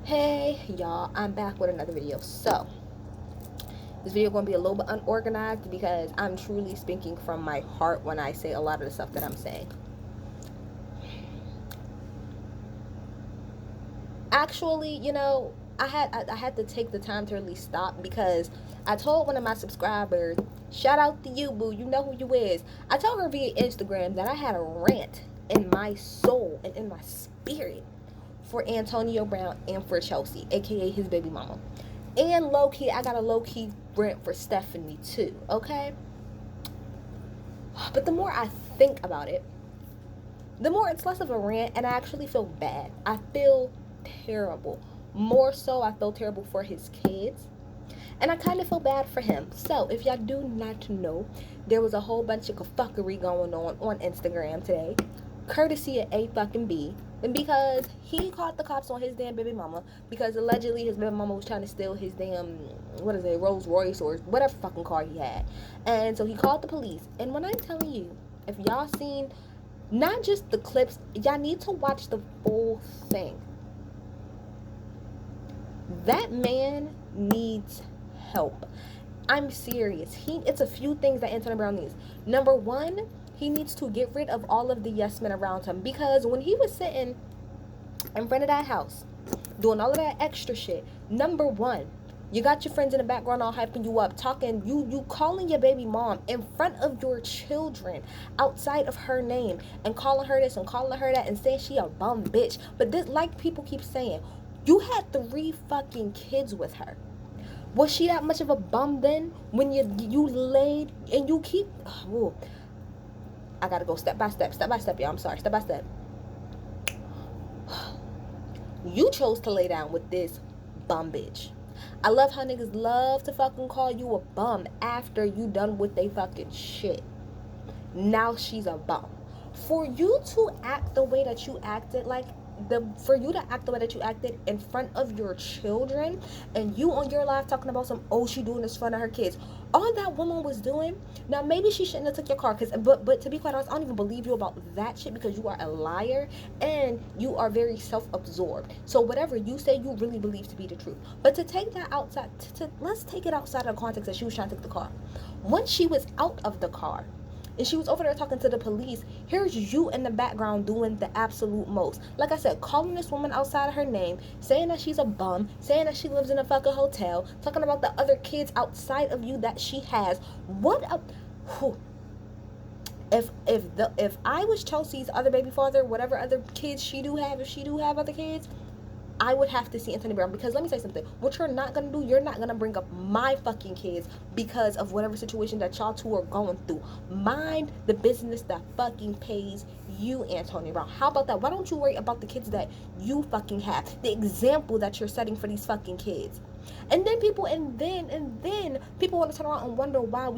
Hey y'all, I'm back with another video. So this video gonna be a little bit unorganized because I'm truly speaking from my heart when I say a lot of the stuff that I'm saying. Actually, I had to take the time to really stop because I told one of my subscribers, shout out to you, boo, you know who you is. I told her via Instagram that I had a rant in my soul and in my spirit for Antonio Brown and for Chelsie, aka his baby mama. And low key, I got a low key rant for Stephanie too, okay? But the more I think about it, the more it's less of a rant, and I actually feel bad. I feel terrible. More so, I feel terrible for his kids. And I kind of feel bad for him. So, if y'all do not know, there was a whole bunch of fuckery going on Instagram today, courtesy of A fucking B. And because he caught the cops on his damn baby mama, because allegedly his baby mama was trying to steal his damn, what is it, Rolls Royce or whatever fucking car he had. And so he called the police. And when I'm telling you, if y'all seen not just the clips, y'all need to watch the full thing. That man needs help. I'm serious. It's a few things that Antonio Brown needs. Number one, he needs to get rid of all of the yes men around him, because when he was sitting in front of that house doing all of that extra shit, number one, you got your friends in the background all hyping you up, talking, you calling your baby mom in front of your children outside of her name and calling her this and calling her that and saying she a bum bitch. But this, like people keep saying, you had 3 fucking kids with her. Was she that much of a bum then? When you laid and you keep, oh, I gotta go step by step, y'all. I'm sorry, step by step. You chose to lay down with this bum bitch. I love how niggas love to fucking call you a bum after you done with they fucking shit. Now she's a bum. For you to act the way that you acted, for you to act the way that you acted in front of your children, and you on your live talking about some, oh, she doing this in front of her kids. All that woman was doing, now maybe she shouldn't have took your car, but to be quite honest, I don't even believe you about that shit, because you are a liar and you are very self-absorbed. So whatever you say, you really believe to be the truth. But to take that outside, let's take it outside of the context that she was trying to take the car. Once she was out of the car and she was over there talking to the police, here's you in the background doing the absolute most. Like I said, calling this woman outside of her name, saying that she's a bum, saying that she lives in a fucking hotel, talking about the other kids outside of you that she has. What a... Whew. If I was Chelsea's other baby father, whatever other kids she do have, if she do have other kids, I would have to see Antonio Brown, because let me say something. What you're not gonna do, you're not gonna bring up my fucking kids because of whatever situation that y'all two are going through. Mind the business that fucking pays you, Antonio Brown. How about that? Why don't you worry about the kids that you fucking have? The example that you're setting for these fucking kids. And then people want to turn around and wonder why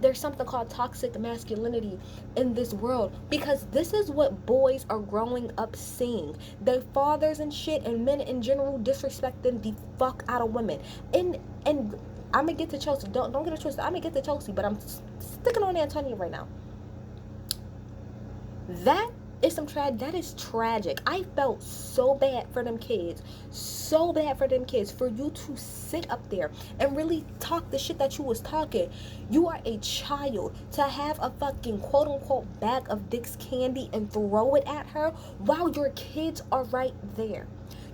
there's something called toxic masculinity in this world, because this is what boys are growing up seeing. Their fathers and shit, and men in general, disrespecting the fuck out of women. And I'm gonna get to Chelsie. Don't get it twisted. I'm gonna get to Chelsie, but I'm sticking on Antonio right now. That is tragic. I felt so bad for them kids. So bad for them kids. For you to sit up there and really talk the shit that you was talking. You are a child. To have a fucking quote unquote bag of Dick's candy and throw it at her while your kids are right there.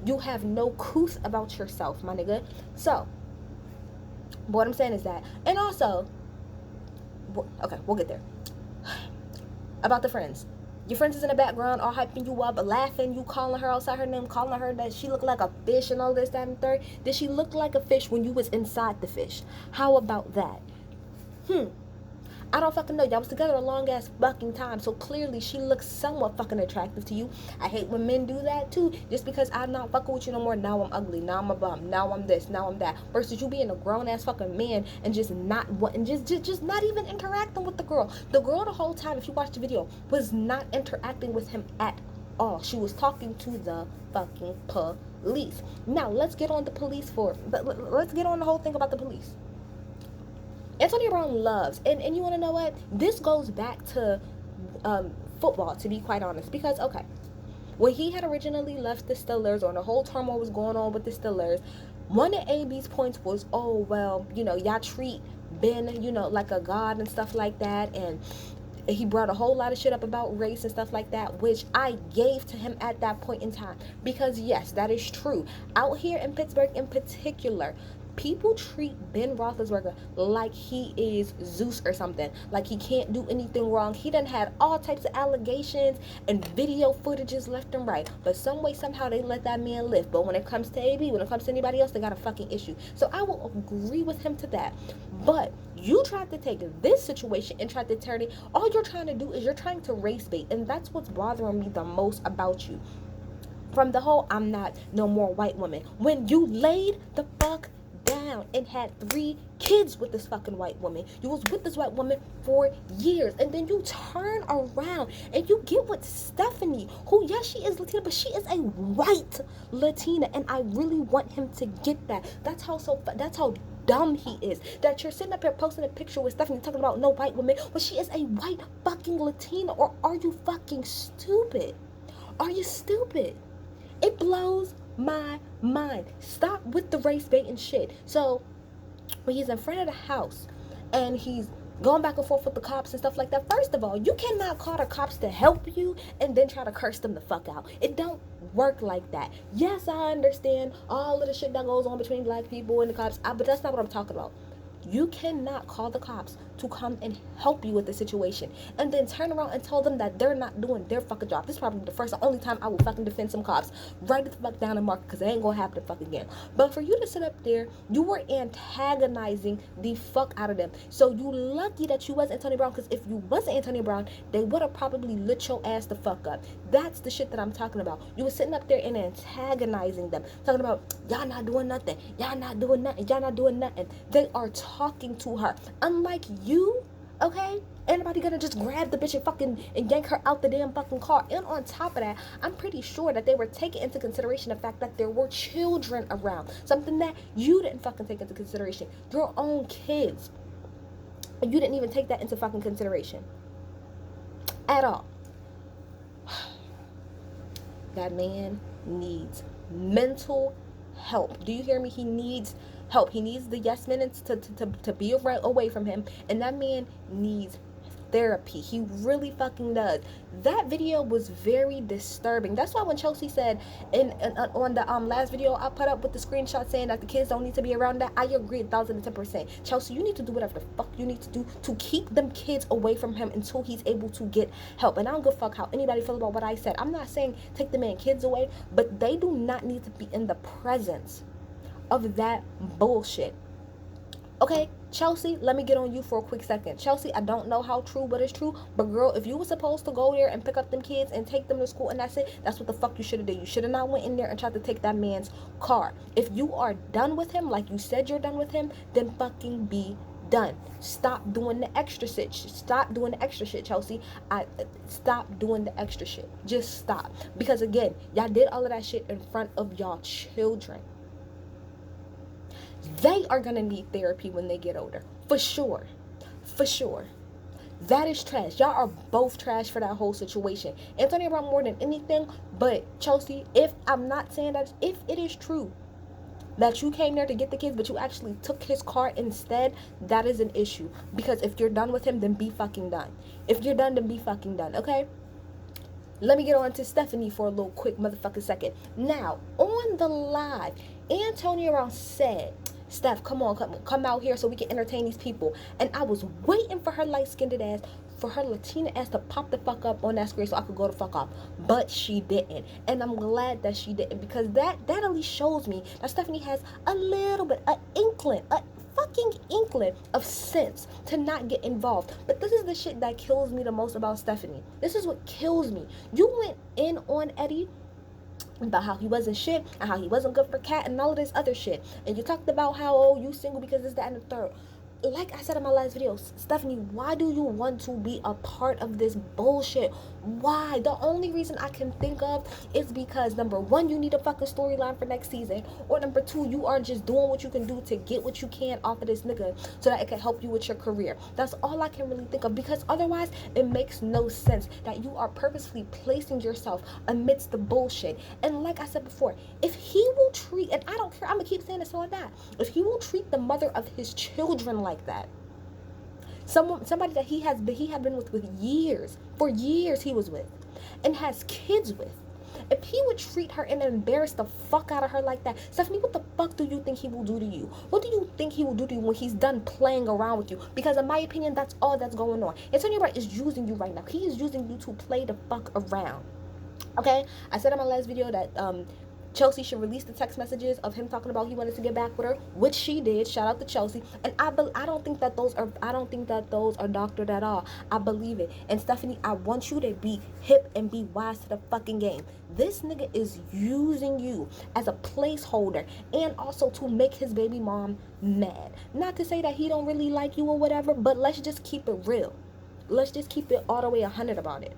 You have no couth about yourself, my nigga. So, what I'm saying is that, and also, okay, we'll get there. About the friends. Your friends is in the background all hyping you up, laughing, you calling her outside her name, calling her that she looked like a fish and all this, that, and third. Did she look like a fish when you was inside the fish? How about that? I don't fucking know. Y'all was together a long ass fucking time, so clearly she looks somewhat fucking attractive to you. I hate when men do that too. Just because I'm not fucking with you no more, now I'm ugly, now I'm a bum, now I'm this, now I'm that. Versus you being a grown ass fucking man and just not wanting, just not even interacting with the girl. The girl the whole time, if you watch the video, was not interacting with him at all. She was talking to the fucking police. Now let's get on the police let's get on the whole thing about the police. Antonio Brown loves, and you want to know what? This goes back to football, to be quite honest. Because, okay, When he had originally left the Steelers, or the whole turmoil was going on with the Steelers, one of AB's points was, oh, well, y'all treat Ben, like a god and stuff like that. And he brought a whole lot of shit up about race and stuff like that, which I gave to him at that point in time. Because yes, that is true. Out here in Pittsburgh in particular, people treat Ben Roethlisberger like he is Zeus or something. Like he can't do anything wrong. He done had all types of allegations and video footages left and right. But some way, somehow, they let that man live. But when it comes to AB, when it comes to anybody else, they got a fucking issue. So I will agree with him to that. But you tried to take this situation and tried to turn it. All you're trying to do is you're trying to race bait. And that's what's bothering me the most about you. From the whole, I'm not no more white woman. When you laid the fuck down and had 3 kids with this fucking white woman. You was with this white woman for years, and then you turn around and you get with Stephanie, who, yes, she is Latina, but she is a white Latina, and I really want him to get that. That's how dumb he is, that you're sitting up here posting a picture with Stephanie talking about no white woman when she is a white fucking Latina. Or are you fucking stupid? Are you stupid? It blows my mind. Stop with the race bait and shit. So when he's in front of the house and he's going back and forth with the cops and stuff like that, first of all, you cannot call the cops to help you and then try to curse them the fuck out. It don't work like that. Yes, I understand all of the shit that goes on between black people and the cops, but that's not what I'm talking about. You cannot call the cops to come and help you with the situation and then turn around and tell them that they're not doing their fucking job. This is probably the first and only time I will fucking defend some cops. Write it the fuck down and mark, because it ain't gonna happen the fuck again. But for you to sit up there, you were antagonizing the fuck out of them. So you lucky that you was Antonio Brown, because if you wasn't Antonio Brown, they would have probably lit your ass the fuck up. That's the shit that I'm talking about. You were sitting up there and antagonizing them, talking about y'all not doing nothing, y'all not doing nothing, y'all not doing nothing. They are talking to her. Unlike you, okay? Anybody gonna just grab the bitch and yank her out the damn fucking car? And on top of that, I'm pretty sure that they were taking into consideration the fact that there were children around. Something that you didn't fucking take into consideration. Your own kids. You didn't even take that into fucking consideration. At all. That man needs mental help. Do you hear me? He needs help. He needs the yes men to be away from him. And that man needs therapy. He really fucking does. That video was very disturbing. That's why when Chelsie said on the last video I put up with the screenshot saying that the kids don't need to be around, that I agree 1,010%. Chelsea, you need to do whatever the fuck you need to do to keep them kids away from him until he's able to get help. And I don't give a fuck how anybody feels about what I said. I'm not saying take the man kids away, but they do not need to be in the presence of that bullshit. Okay, Chelsea, let me get on you for a quick second. Chelsea, I don't know how true, but it's true. But girl, if you were supposed to go there and pick up them kids and take them to school and that's it, that's what the fuck you should have done. You should have not went in there and tried to take that man's car. If you are done with him, like you said you're done with him, then fucking be done. Stop doing the extra shit. Stop doing the extra shit, Chelsea. Stop doing the extra shit. Just stop. Because again, y'all did all of that shit in front of y'all children. They are going to need therapy when they get older. For sure. For sure. That is trash. Y'all are both trash for that whole situation. Antonio Brown more than anything. But Chelsea, if I'm not saying that, if it is true that you came there to get the kids, but you actually took his car instead, that is an issue. Because if you're done with him, then be fucking done. If you're done, then be fucking done. Okay? Let me get on to Stephanie for a little quick motherfucking second. Now, on the live, Antonio Brown said, Steph, come out here so we can entertain these people. And I was waiting for her light-skinned ass, for her Latina ass to pop the fuck up on that screen so I could go the fuck off. But she didn't. And I'm glad that she didn't, because that at least shows me that Stephanie has a little bit, a fucking inkling of sense to not get involved. But this is the shit that kills me the most about Stephanie. This is what kills me. You went in on Eddie about how he wasn't shit and how he wasn't good for Cat and all of this other shit. And you talked about how, oh, you single because this, that, and the third. Like I said in my last video, Stephanie, why do you want to be a part of this bullshit? Why? The only reason I can think of is because number one, you need a fucking storyline for next season, or number two, you are just doing what you can do to get what you can off of this nigga so that it can help you with your career. That's all I can really think of, because otherwise it makes no sense that you are purposefully placing yourself amidst the bullshit. And like I said before, if he will treat, and I don't care, I'm gonna keep saying this on that, if he will treat the mother of his children like that, somebody that he had been with years, for years he was with, and has kids with. If he would treat her and embarrass the fuck out of her like that, Stephanie, what the fuck do you think he will do to you? What do you think he will do to you when he's done playing around with you? Because in my opinion, that's all that's going on. Antonio Brown is using you right now. He is using you to play the fuck around. Okay? I said in my last video that Chelsie should release the text messages of him talking about he wanted to get back with her, which she did. Shout out to Chelsie. And I don't think that those are doctored at all. I believe it. And Stephanie, I want you to be hip and be wise to the fucking game. This nigga is using you as a placeholder and also to make his baby mom mad. Not to say that he don't really like you or whatever, but let's just keep it real. Let's just keep it all the way 100 about it.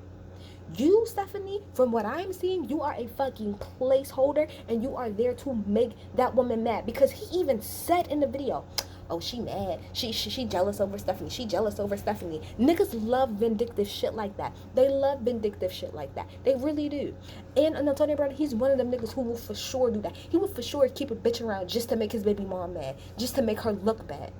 You, Stephanie, from what I'm seeing, you are a fucking placeholder, and you are there to make that woman mad. Because he even said in the video, oh, she mad. She jealous over Stephanie. She jealous over Stephanie. Niggas love vindictive shit like that. They love vindictive shit like that. They really do. And Antonio Brown, he's one of them niggas who will for sure do that. He will for sure keep a bitch around just to make his baby mom mad. Just to make her look bad.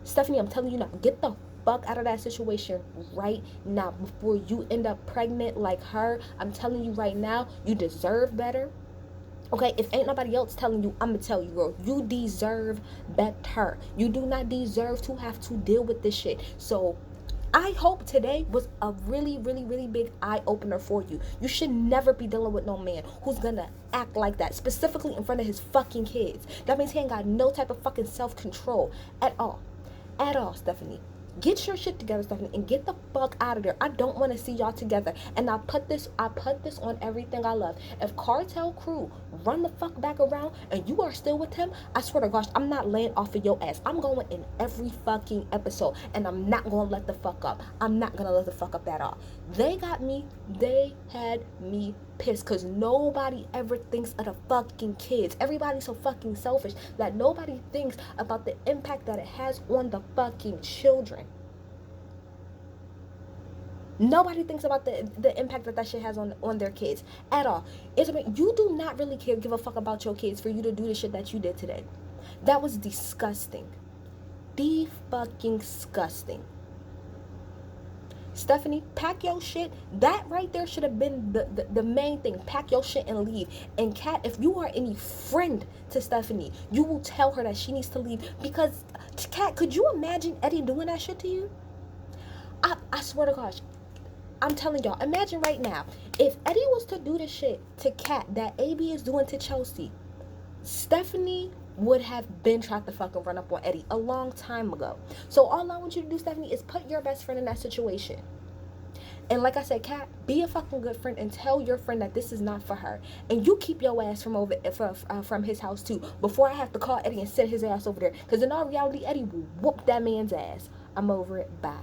Stephanie, I'm telling you now, get the fuck out of that situation right now before you end up pregnant like her. I'm telling you right now, you deserve better. Okay, if ain't nobody else telling you, I'm gonna tell you, girl, you deserve better. You do not deserve to have to deal with this shit. So I hope today was a really, really, really big eye-opener for you. You should never be dealing with no man who's gonna act like that, specifically in front of his fucking kids. That means he ain't got no type of fucking self-control at all. At all, Stephanie. Get your shit together, Stephanie, and get the fuck out of there. I don't want to see y'all together. And I put this on everything I love. If Cartel Crew run the fuck back around and you are still with him, I swear to gosh, I'm not laying off of your ass. I'm going in every fucking episode, and I'm not going to let the fuck up. I'm not going to let the fuck up at all. They got me. They had me pissed because nobody ever thinks of the fucking kids. Everybody's so fucking selfish that nobody thinks about the impact that it has on the fucking children. Nobody thinks about the impact that shit has on their kids at all. You do not really give a fuck about your kids for you to do the shit that you did today. That was disgusting. Fucking disgusting. Stephanie, pack your shit. That right there should have been the main thing. Pack your shit and leave. And Kat, if you are any friend to Stephanie, you will tell her that she needs to leave. Because, Kat, could you imagine Eddie doing that shit to you? I swear to gosh. I'm telling y'all, imagine right now, if Eddie was to do the shit to Kat that AB is doing to Chelsie, Stephanie would have been tried to fucking run up on Eddie a long time ago. So all I want you to do, Stephanie, is put your best friend in that situation. And like I said, Kat, be a fucking good friend and tell your friend that this is not for her. And you keep your ass from his house too, before I have to call Eddie and send his ass over there. Because in all reality, Eddie will whoop that man's ass. I'm over it. Bye.